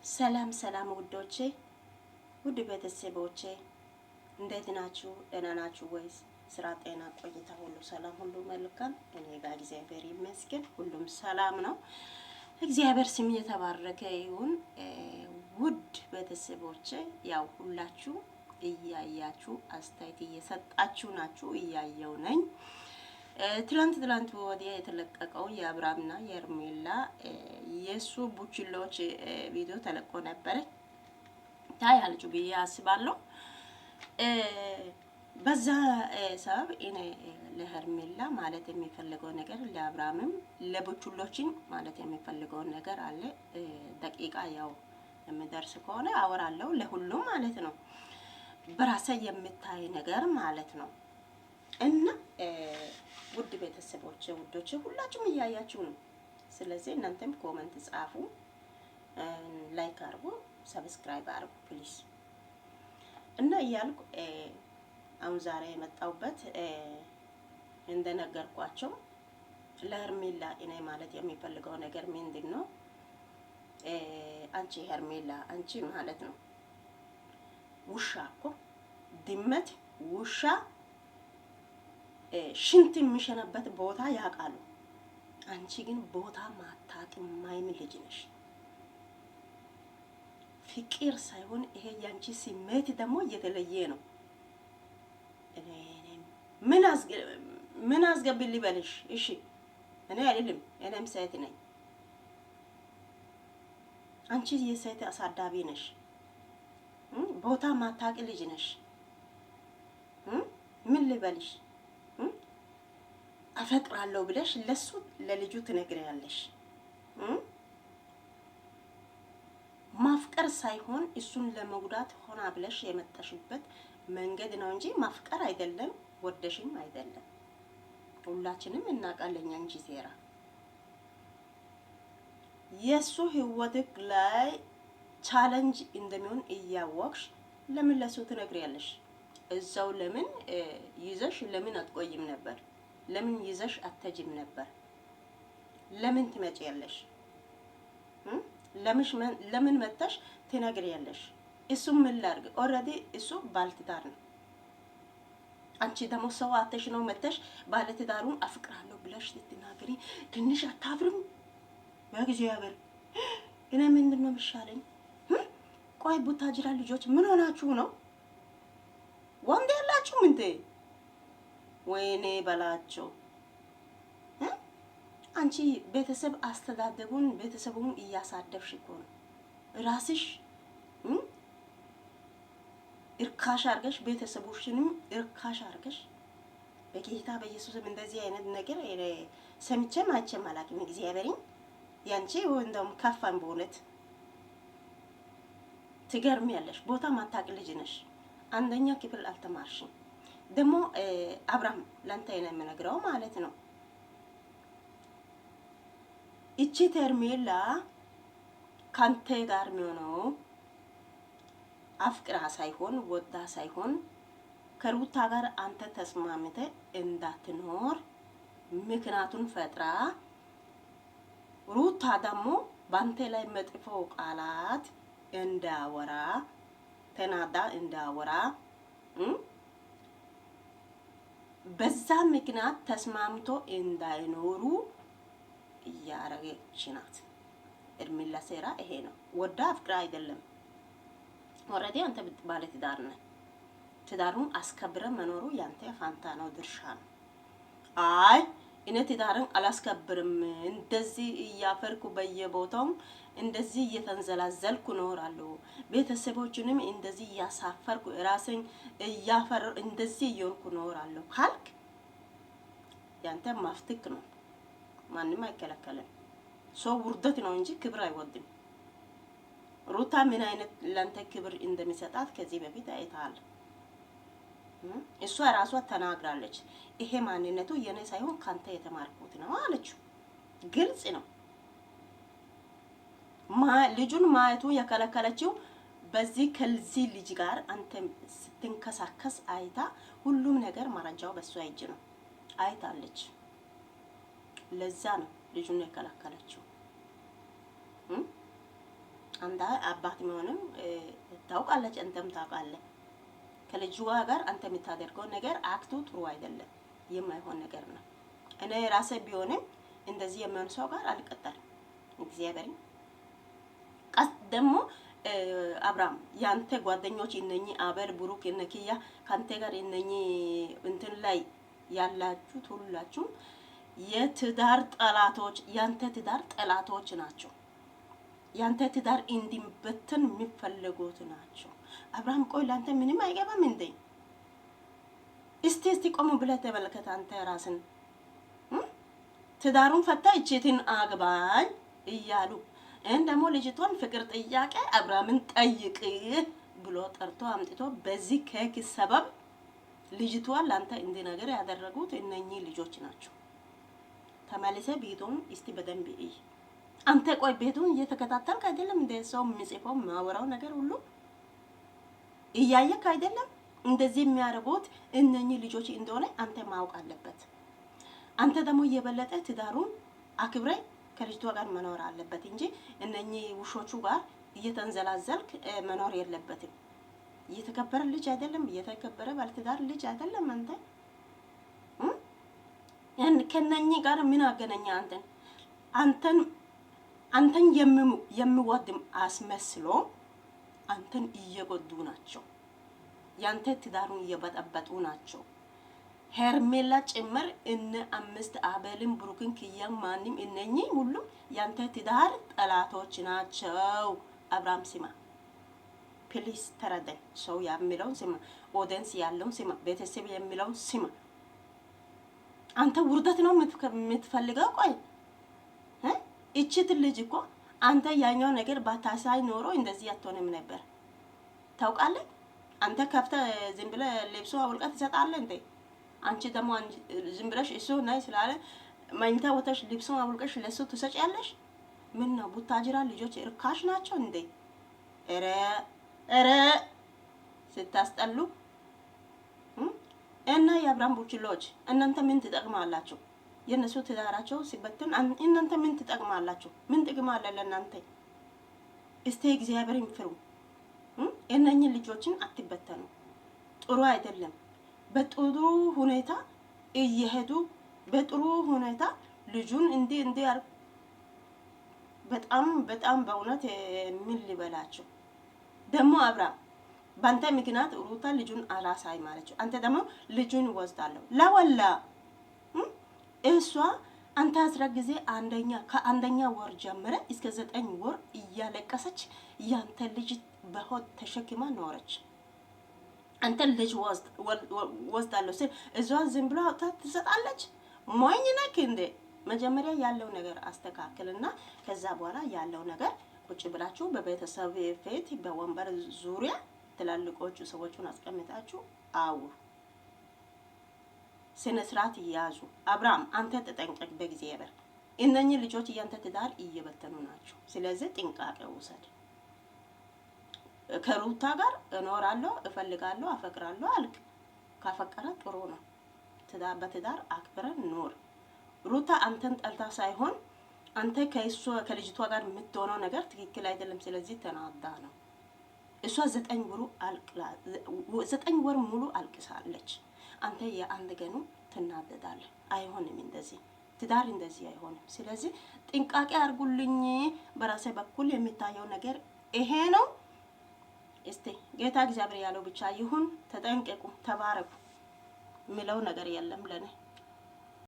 ሰላም ሰላም ውዶቼ ውድ ቤተሰቦቼ እንዴት ናችሁ? ደህና ናችሁ ወይስ? ስራ፣ ጤና፣ ቆይታ ሁሉ ሰላም፣ ሁሉ መልካም? እኔ ጋር እግዚአብሔር ይመስገን ሁሉም ሰላም ነው። እግዚአብሔር ስም የተባረከ ይሁን። ውድ ቤተሰቦቼ ያው ሁላችሁ እያያችሁ አስተያየት እየሰጣችሁ ናችሁ፣ እያየው ነኝ። ትላንት ወዲያ የተለቀቀው የአብርሃምና የሄርሜላ የሱ ቡችሎች ቪዲዮ ተለቆ ነበረ። ታያላችሁ ብዬ አስባለሁ። በዛ ሰበብ እኔ ለሄርሜላ ማለት የሚፈልገው ነገር ለአብርሃምም ለቡችሎችን ማለት የሚፈልገው ነገር አለ። ደቂቃ ያው የሚደርስ ከሆነ አወራለሁ ለሁሉም ማለት ነው። በራሴ የምታይ ነገር ማለት ነው። እና ውድ ቤተሰቦቼ ውዶቼ ሁላችሁም እያያችሁ ነው። ስለዚህ እናንተም ኮሜንት ጻፉ፣ ላይክ አርጉ፣ ሰብስክራይብ አርጉ ፕሊዝ። እና እያልኩ አሁን ዛሬ የመጣሁበት እንደነገርኳቸው ለሄርሜላ እኔ ማለት የሚፈልገው ነገር ምንድን ነው? አንቺ ሄርሜላ አንቺ ማለት ነው ውሻ እኮ ድመት ውሻ ሽንት የሚሸናበት ቦታ ያውቃሉ። አንቺ ግን ቦታ ማታቂ ማይም ልጅ ነሽ። ፍቅር ሳይሆን ይሄ ያንቺ ስሜት ደግሞ እየተለየ ነው። ምን አስገብል ልበልሽ? እሺ እኔ አይደለም እኔም ሴት ነኝ። አንቺ የሴት አሳዳቢ ነሽ። ቦታ ማታቂ ልጅ ነሽ። ምን ልበልሽ? አፈቅራለሁ ብለሽ ለሱ ለልጁ ትነግሪያለሽ። ማፍቀር ሳይሆን እሱን ለመጉዳት ሆና ብለሽ የመጣሽበት መንገድ ነው እንጂ ማፍቀር አይደለም፣ ወደሽም አይደለም። ሁላችንም እናውቃለን አንቺ ሴራ የሱ ህይወትክ ላይ ቻሌንጅ እንደሚሆን እያወቅሽ ለምን ለሱ ትነግሪያለሽ? እዛው ለምን ይዘሽ ለምን አትቆይም ነበር? ለምን ይዘሽ አትሄጂም ነበር? ለምን ትመጪያለሽ? ለምን መጣሽ ትነግሪያለሽ? እሱ ምን ላድርግ? ኦልሬዲ እሱ ባለትዳር ነው። አንቺ ደግሞ ሰው አተሽ ነው መተሽ ባለትዳሩን አፍቅራለሁ ብለሽ ትናገሪ። ትንሽ አታፍርም? በእግዚአብሔር እኔ ምንድን ነው የሚሻለኝ? ቆይ ቡታጅራ ልጆች ምን ሆናችሁ ነው? ወንድ ያላችሁ እንዴ? ወይኔ በላቸው። አንቺ ቤተሰብ አስተዳደጉን ቤተሰቡን እያሳደብሽ እኮ ነው። ራስሽ እርካሽ አርገሽ ቤተሰቦችንም እርካሽ አርገሽ በጌታ በኢየሱስም እንደዚህ አይነት ነገር ሰምቼም አይቼም አላውቅም። እግዚአብሔርን ያንቺ እንደውም ከፋን። በእውነት ትገርሚያለሽ። ቦታ ማታውቂ ልጅ ነሽ። አንደኛ ክፍል አልተማርሽም። ደግሞ አብርሃም ለአንተ የምነግረው ማለት ነው እቺ ሄርሜላ ካንተ ጋር የሚሆነው አፍቅራ ሳይሆን ወዳ ሳይሆን ከሩታ ጋር አንተ ተስማምተ እንዳትኖር ምክንያቱን ፈጥራ ሩታ ደግሞ ባንተ ላይ መጥፎ ቃላት እንዳወራ ተናዳ እንዳወራ በዛ ምክንያት ተስማምቶ እንዳይኖሩ እያረገች ናት። ሄርሜላ ሴራ ይሄ ነው። ወዳ አፍቅራ አይደለም። ኦልሬዲ አንተ ባለ ትዳር ነህ። ትዳሩን አስከብረ መኖሩ ያንተ ፋንታ ነው፣ ድርሻ ነው። አይ እኔ ትዳርን አላስከብርም እንደዚህ እያፈርኩ በየቦታው እንደዚህ እየተንዘላዘልኩ እኖራለሁ፣ ቤተሰቦችንም እንደዚህ እያሳፈርኩ ራሴን እያፈር እንደዚህ እየሆንኩ እኖራለሁ ካልክ ያንተ ማፍትክ ነው። ማንም አይከለከለም። ሰው ውርደት ነው እንጂ ክብር አይወድም። ሩታ ምን አይነት ለአንተ ክብር እንደሚሰጣት ከዚህ በፊት አይተሃል። እሷ ራሷ ተናግራለች። ይሄ ማንነቱ የኔ ሳይሆን ካንተ የተማርኩት ነው አለችው። ግልጽ ነው። ልጁን ማየቱ የከለከለችው በዚህ ከዚህ ልጅ ጋር አንተ ስትንከሳከስ አይታ ሁሉም ነገር መረጃው በሷ እጅ ነው። አይታለች። ለዛ ነው ልጁን የከለከለችው። አንተ አባት መሆንም ታውቃለች፣ አንተም ታውቃለህ። ከልጅ ጋር አንተ የምታደርገው ነገር አክቱ ጥሩ አይደለም፣ የማይሆን ነገር ነው። እኔ ራሴ ቢሆንም እንደዚህ የሚሆን ሰው ጋር አልቀጠልም። እግዚአብሔር ቀስ ደግሞ አብርሃም ያንተ ጓደኞች እነኚህ አበል፣ ብሩክ፣ እነኪያ ካንተ ጋር እነኚህ እንትን ላይ ያላችሁ ሁላችሁ የትዳር ጠላቶች፣ ያንተ ትዳር ጠላቶች ናቸው። ያንተ ትዳር እንዲበትን የሚፈልጉት ናቸው። አብርሃም ቆይ ላንተ ምንም አይገባም እንዴ? እስቲ ቆም ብለህ ተመልከት አንተ ራስን። ትዳሩን ፈታ እቺትን አግባኝ እያሉ ደግሞ ልጅቷን ፍቅር ጥያቄ አብርሃምን ጠይቅ ብሎ ጠርቶ አምጥቶ በዚህ ከክ ሰበብ ልጅቷን ላንተ እንዲ ነገር ያደረጉት እነኚህ ልጆች ናቸው። ተመልሰ ቤቱን እስቲ በደንብ እይ። አንተ ቆይ ቤቱን እየተከታተልክ አይደለም እንደ ሰው የሚጽፈው ማወራው ነገር ሁሉ እያየክ አይደለም? እንደዚህ የሚያደርጉት እነኚህ ልጆች እንደሆነ አንተ ማወቅ አለበት። አንተ ደግሞ እየበለጠ ትዳሩን አክብረ ከልጅቷ ጋር መኖር አለበት እንጂ እነኚህ ውሾቹ ጋር እየተንዘላዘልክ መኖር የለበትም። እየተከበረ ልጅ አይደለም፣ እየተከበረ ባለትዳር ልጅ አይደለም። ከነኚህ ጋር ምን አገናኘ? አንተን የሚወድም አስመስሎ አንተን እየጎዱ ናቸው። ያንተ ትዳሩን እየበጠበጡ ናቸው። ሄርሜላ ጭምር እነ 5 አበልን፣ ብሩክን፣ ክያን ማንም እነኚህ ሁሉም ያንተ ትዳር ጠላቶች ናቸው። አብርሃም ስማ ፕሊስ ተረዳኝ። ሰው የሚለውን ስማ፣ ኦዲየንስ ያለውን ስማ፣ ቤተሰብ የሚለውን ስማ። አንተ ውርደት ነው የምትፈልገው? ቆይ እቺት ልጅ እኮ አንተ ያኛው ነገር ባታሳይ ኖሮ እንደዚህ አትሆንም ነበር። ታውቃለህ? አንተ ከፍተህ ዝም ብለህ ልብሱ አውልቀህ ትሰጣለህ እንዴ? አንቺ ደግሞ ዝም ብለሽ እሱ ናይ ስላለ ማኝታ ወተሽ ልብሱን አውልቀሽ ለሱ ትሰጪያለሽ? ምን ነው ቡታጅራ ልጆች እርካሽ ናቸው እንዴ? ኧረ ስታስጠሉ። እና የአብርሃም ቡችሎች እናንተ ምን ትጠቅማላችሁ? የነሱ ትዳራቸው ሲበትን እናንተ ምን ትጠቅማላችሁ? ምን ጥቅም አለ ለእናንተ? እስቲ እግዚአብሔርን ፍሩ። እነኚህ ልጆችን አትበተኑ። ጥሩ አይደለም። በጥሩ ሁኔታ እየሄዱ በጥሩ ሁኔታ ልጁን እንዲ በጣም በእውነት ምን ልበላችሁ። ደግሞ አብርሃም በአንተ ምክንያት ሩታ ልጁን አላሳይ ማለችው። አንተ ደግሞ ልጁን ወስዳለሁ ለወላ እሷ አንተ አስረግዜ ከአንደኛ ወር ጀምረ እስከ 9 ወር እያለቀሰች ያንተ ልጅ በሆድ ተሸክማ ኖረች። አንተ ልጅ ወስዳለሁ ሲል እሷ ዝም ብሎ ትሰጣለች። ሞኝ ነክ እንዴ? መጀመሪያ ያለው ነገር አስተካክልና ከዛ በኋላ ያለው ነገር ቁጭ ብላችሁ በቤተሰብ ፊት በወንበር ዙሪያ ትላልቆቹ ሰዎችን አስቀምጣችሁ አውሩ። ስነ ስርዓት ይያዙ። አብርሃም አንተ ተጠንቀቅ በእግዚአብሔር። እነኚህ ልጆች ያንተ ትዳር እየበተኑ ናቸው። ስለዚህ ጥንቃቄ ውሰድ። ከሩታ ጋር እኖራለሁ፣ እፈልጋለሁ፣ አፈቅራለሁ አልክ። ካፈቀረ ጥሩ ነው። በትዳር አክብረን ኖር። ሩታ አንተን ጠልታ ሳይሆን አንተ ከልጅቷ ጋር የምትሆነው ነገር ትክክል አይደለም። ስለዚህ ተናዳ ነው። እሷ 9 ወር ሙሉ አልቅሳለች። አንተ የአንድ ገኑ ትናደዳለህ። አይሆንም እንደዚህ ትዳር እንደዚህ አይሆንም። ስለዚህ ጥንቃቄ አድርጉልኝ። በራሴ በኩል የሚታየው ነገር ይሄ ነው። እስቲ ጌታ እግዚአብሔር ያለው ብቻ ይሁን። ተጠንቀቁ፣ ተባረኩ። ምለው ነገር የለም ለኔ።